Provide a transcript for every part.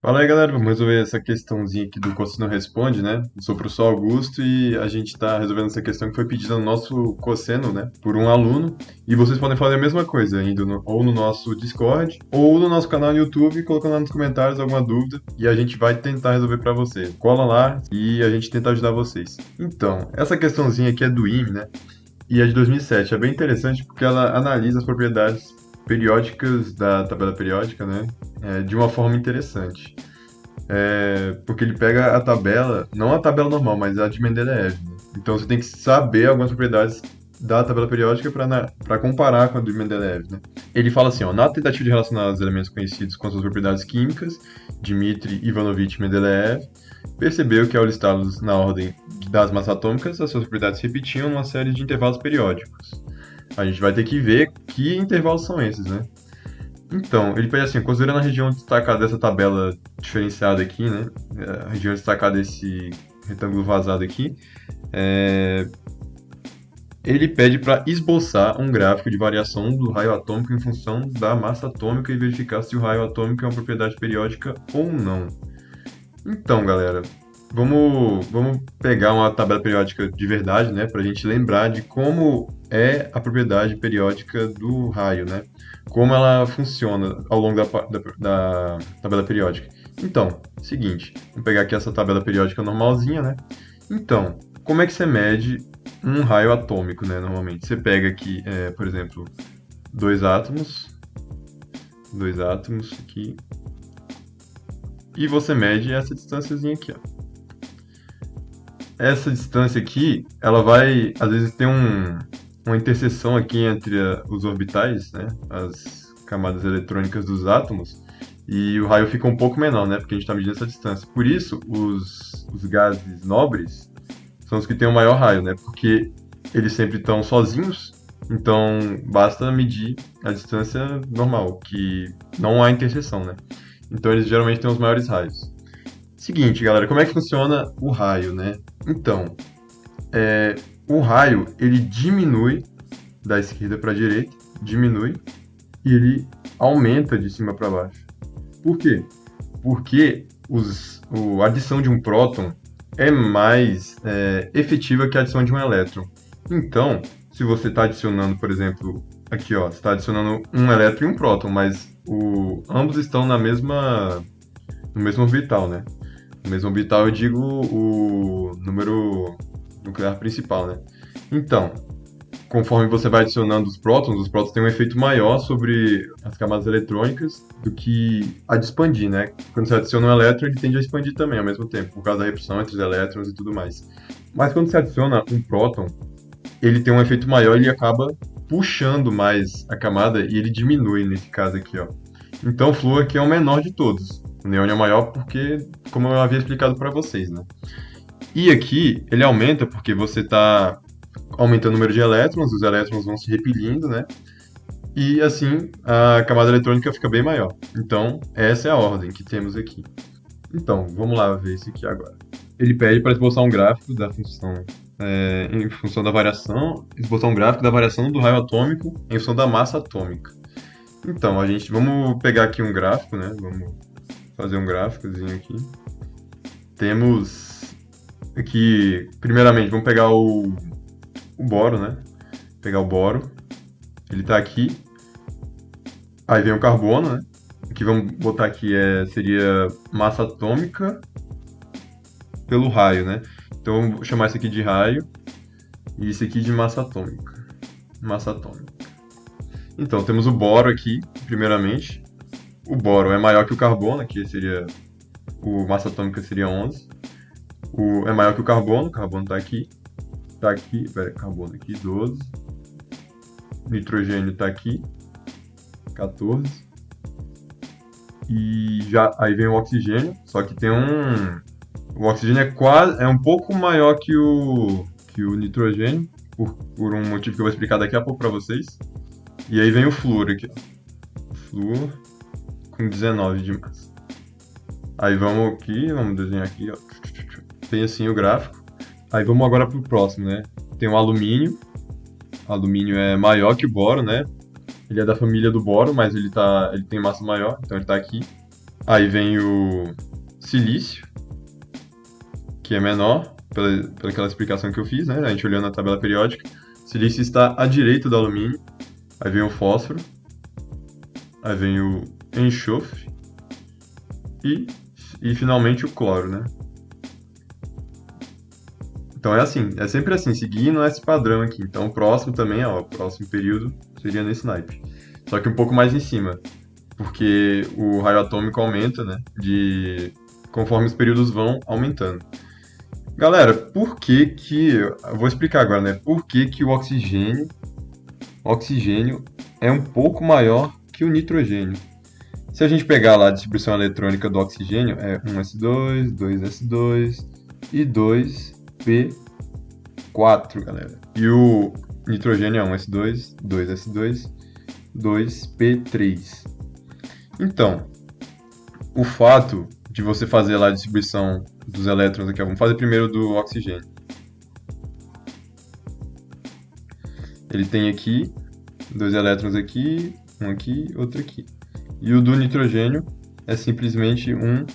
Fala aí, galera. Vamos resolver essa questãozinha aqui do Cosseno Responde, né? Eu sou o professor Augusto e a gente está resolvendo essa questão que foi pedida no nosso Cosseno, né? Por um aluno. E vocês podem fazer a mesma coisa, indo ou no nosso Discord ou no nosso canal no YouTube, colocando lá nos comentários alguma dúvida e a gente vai tentar resolver para vocês. Cola lá e a gente tenta ajudar vocês. Então, essa questãozinha aqui é do IME, né? E é de 2007. É bem interessante porque ela analisa as propriedades periódicas da tabela periódica, né? De uma forma interessante. Porque ele pega a tabela, não a tabela normal, mas a de Mendeleev, né? Então você tem que saber algumas propriedades da tabela periódica para comparar com a de Mendeleev, né? Ele fala assim, ó, na tentativa de relacionar os elementos conhecidos com suas propriedades químicas, Dmitry Ivanovich Mendeleev percebeu que ao listá-los na ordem das massas atômicas, as suas propriedades se repetiam numa série de intervalos periódicos. A gente vai ter que ver que intervalos são esses, né? Então, ele pede assim, considerando a região destacada dessa tabela diferenciada aqui, né? A região destacada desse retângulo vazado aqui, é, ele pede para esboçar um gráfico de variação do raio atômico em função da massa atômica e verificar se o raio atômico é uma propriedade periódica ou não. Então, galera, vamos pegar uma tabela periódica de verdade, né, para a gente lembrar de como é a propriedade periódica do raio, né? Como ela funciona ao longo da tabela periódica. Então, seguinte, vamos pegar aqui essa tabela periódica normalzinha, né? Então, como é que você mede um raio atômico, né, normalmente? Você pega aqui, por exemplo, dois átomos aqui, e você mede essa distânciazinha aqui, ó. Essa distância aqui, ela vai, às vezes tem uma interseção aqui entre os orbitais, né, as camadas eletrônicas dos átomos, e o raio fica um pouco menor, né, porque a gente está medindo essa distância. Por isso, os gases nobres são os que têm o maior raio, né, porque eles sempre estão sozinhos, então basta medir a distância normal, que não há interseção, né. Então eles geralmente têm os maiores raios. Seguinte, galera, como é que funciona o raio, né? Então, o raio, ele diminui da esquerda para a direita, diminui, e ele aumenta de cima para baixo. Por quê? Porque a adição de um próton é mais efetiva que a adição de um elétron. Então, se você está adicionando, por exemplo, aqui, ó, você está adicionando um elétron e um próton, mas ambos estão no mesmo orbital, né? No mesmo orbital eu digo o número nuclear principal, né? Então, conforme você vai adicionando os prótons têm um efeito maior sobre as camadas eletrônicas do que a de expandir, né? Quando você adiciona um elétron, ele tende a expandir também ao mesmo tempo, por causa da repulsão entre os elétrons e tudo mais. Mas quando você adiciona um próton, ele tem um efeito maior, ele acaba puxando mais a camada e ele diminui nesse caso aqui, ó. Então o flúor aqui é o menor de todos. O neon é maior porque, como eu havia explicado para vocês, né? E aqui ele aumenta porque você está aumentando o número de elétrons, os elétrons vão se repelindo, né? E assim a camada eletrônica fica bem maior. Então essa é a ordem que temos aqui. Então vamos lá ver isso aqui agora. Ele pede para esboçar um gráfico da função em função da variação, esboçar um gráfico da variação do raio atômico em função da massa atômica. Então vamos pegar aqui um gráfico, né? Vamos fazer um gráficozinho aqui. Temos aqui, primeiramente, vamos pegar o boro, né? Pegar o boro. Ele está aqui. Aí vem o carbono, né? Aqui vamos botar aqui seria massa atômica pelo raio, né? Então vamos chamar isso aqui de raio e isso aqui de massa atômica. Massa atômica. Então temos o boro aqui, primeiramente. O boro é maior que o carbono, aqui seria o massa atômica seria 11. É maior que o carbono está aqui. Carbono aqui, 12. Nitrogênio está aqui, 14. E aí vem o oxigênio, só que tem o oxigênio é um pouco maior que o nitrogênio, por um motivo que eu vou explicar daqui a pouco para vocês. E aí vem o flúor aqui, ó. Flúor com 19 de massa. Aí vamos desenhar aqui, ó. Tem assim o gráfico. Aí vamos agora pro próximo, né? Tem o alumínio. O alumínio é maior que o boro, né? Ele é da família do boro, mas ele tem massa maior, então ele tá aqui. Aí vem o silício, que é menor, pela aquela explicação que eu fiz, né? A gente olhando a tabela periódica. O silício está à direita do alumínio. Aí vem o fósforo. Aí vem o enxofre. E, e finalmente o cloro, né? Então é assim, é sempre assim, seguindo esse padrão aqui. Então o próximo também, ó, o próximo período seria nesse naipe. Só que um pouco mais em cima, porque o raio atômico aumenta, né? Conforme os períodos vão aumentando. Galera, por que que... Eu vou explicar agora, né? Por que que o oxigênio é um pouco maior que o nitrogênio? Se a gente pegar lá a distribuição eletrônica do oxigênio, é 1s2, 2s2 e 2p4, galera. E o nitrogênio é 1s2, 2s2, 2p3. Então, o fato de você fazer lá a distribuição dos elétrons aqui, ó, vamos fazer primeiro do oxigênio. Ele tem aqui 2 elétrons aqui, um aqui, outro aqui. E o do nitrogênio é simplesmente um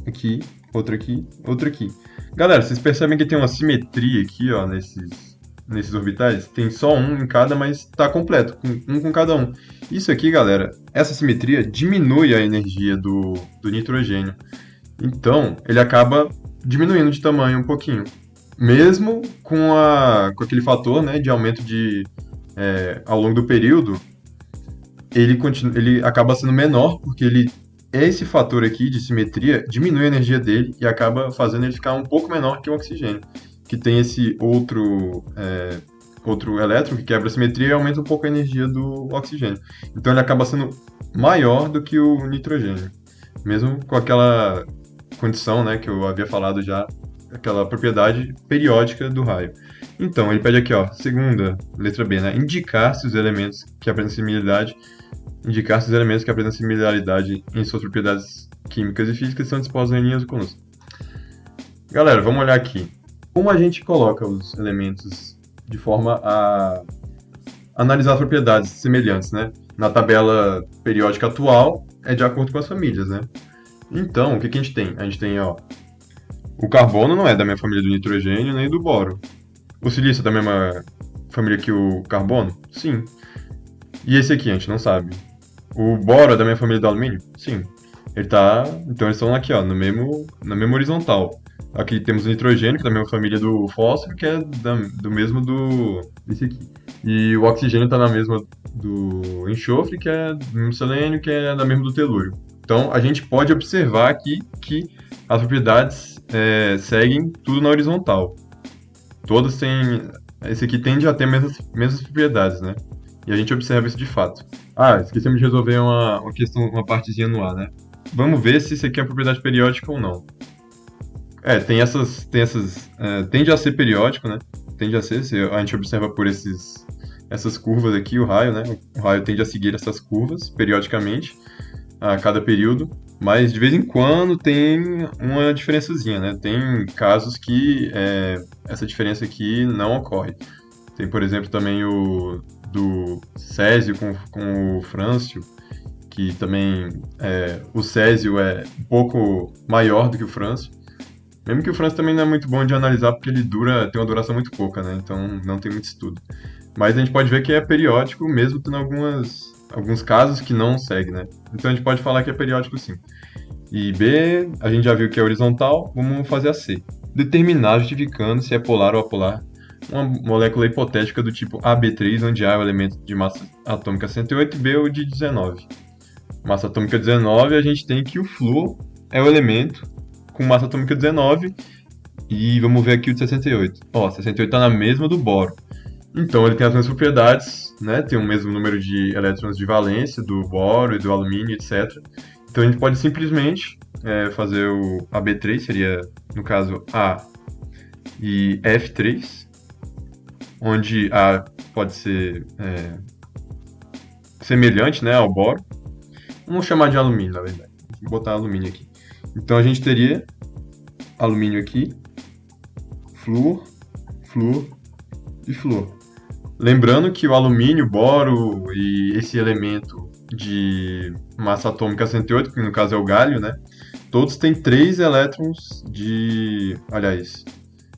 aqui, outro aqui, outro aqui. Galera, vocês percebem que tem uma simetria aqui, ó, nesses orbitais? Tem só um em cada, mas tá completo, um com cada um. Isso aqui, galera, essa simetria diminui a energia do nitrogênio. Então, ele acaba diminuindo de tamanho um pouquinho. Mesmo com aquele fator, né, de aumento ao longo do período, ele acaba sendo menor, porque esse fator aqui de simetria diminui a energia dele e acaba fazendo ele ficar um pouco menor que o oxigênio, que tem esse outro elétron que quebra a simetria e aumenta um pouco a energia do oxigênio. Então ele acaba sendo maior do que o nitrogênio, mesmo com aquela condição, né, que eu havia falado já, aquela propriedade periódica do raio. Então, ele pede aqui, ó, segunda, letra B, né, indicar se os elementos que apresentam similaridade em suas propriedades químicas e físicas são dispostos em linhas ou colunas. Galera, vamos olhar aqui. Como a gente coloca os elementos de forma a analisar as propriedades semelhantes, né? Na tabela periódica atual, é de acordo com as famílias, né? Então, o que a gente tem? A gente tem, ó, o carbono não é da mesma família do nitrogênio nem do boro. O silício é da mesma família que o carbono? Sim. E esse aqui, a gente não sabe. O boro é da mesma família do alumínio? Sim. Então eles estão aqui, ó, na mesma horizontal. Aqui temos o nitrogênio, que é da mesma família do fósforo, que é do mesmo desse aqui. E o oxigênio está na mesma do enxofre, que é do mesmo selênio, que é da mesma do telúrio. Então a gente pode observar aqui que as propriedades seguem tudo na horizontal. Todas têm. Esse aqui tende a ter mesmas propriedades, né? E a gente observa isso de fato. Ah, esquecemos de resolver uma questão, uma partezinha no ar, né? Vamos ver se isso aqui é propriedade periódica ou não. Tende a ser periódico, né? Tende a ser, se a gente observa por essas curvas aqui, o raio, né? O raio tende a seguir essas curvas periodicamente, a cada período, mas de vez em quando tem uma diferençazinha, né? Tem casos que essa diferença aqui não ocorre. Tem, por exemplo, também o do césio com o frâncio, que também o césio é um pouco maior do que o frâncio. Mesmo que o frâncio também não é muito bom de analisar, porque ele tem uma duração muito pouca, né? Então não tem muito estudo. Mas a gente pode ver que é periódico, mesmo tendo alguns casos que não segue, né? Então a gente pode falar que é periódico sim. E B, a gente já viu que é horizontal, vamos fazer a C. Determinar justificando se é polar ou apolar uma molécula hipotética do tipo AB3, onde A é o elemento de massa atômica 108 e B é o de 19. Massa atômica 19, a gente tem que o flúor é o elemento com massa atômica 19 e vamos ver aqui o de 68. Ó, 68 está na mesma do boro. Então ele tem as mesmas propriedades, né? Tem o mesmo número de elétrons de valência do boro e do alumínio, etc. Então a gente pode simplesmente fazer o AB3, seria, no caso, A e F3, onde A pode ser semelhante, né, ao boro. Vamos chamar de alumínio, na verdade. Vou botar alumínio aqui. Então a gente teria alumínio aqui, flúor, flúor e flúor. Lembrando que o alumínio, boro e esse elemento de massa atômica 108, que no caso é o galho, né? Todos têm 3 elétrons de... Aliás,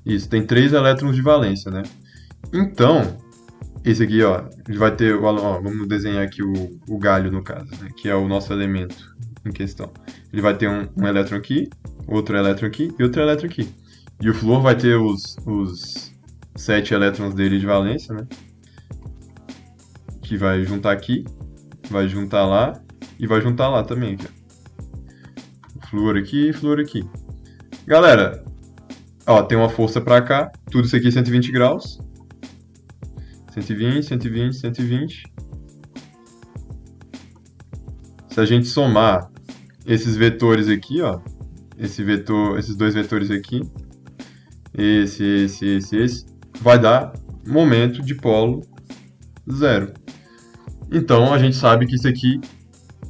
isso, tem 3 elétrons de valência, né? Então, esse aqui, ó, ele vai ter... Ó, vamos desenhar aqui o galho, no caso, né? Que é o nosso elemento em questão. Ele vai ter um elétron aqui, outro elétron aqui e outro elétron aqui. E o flúor vai ter os 7 elétrons dele de valência, né? Que vai juntar aqui, vai juntar lá e vai juntar lá também, aqui, ó. Flúor aqui e flúor aqui. Galera, ó, tem uma força pra cá, tudo isso aqui é 120 graus. 120, 120, 120. Se a gente somar esses vetores aqui, ó, esses dois vetores aqui, esse, vai dar momento de polo zero. Então a gente sabe que isso aqui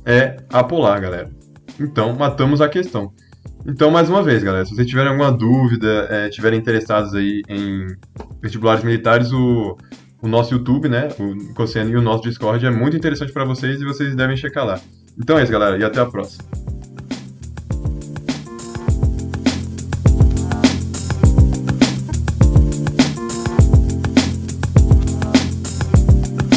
é apolar, galera. Então matamos a questão. Então, mais uma vez, galera, se vocês tiverem alguma dúvida, tiverem interessados aí em vestibulares militares, o nosso YouTube, né, o Cossiano e o nosso Discord é muito interessante para vocês e vocês devem checar lá. Então é isso, galera, e até a próxima.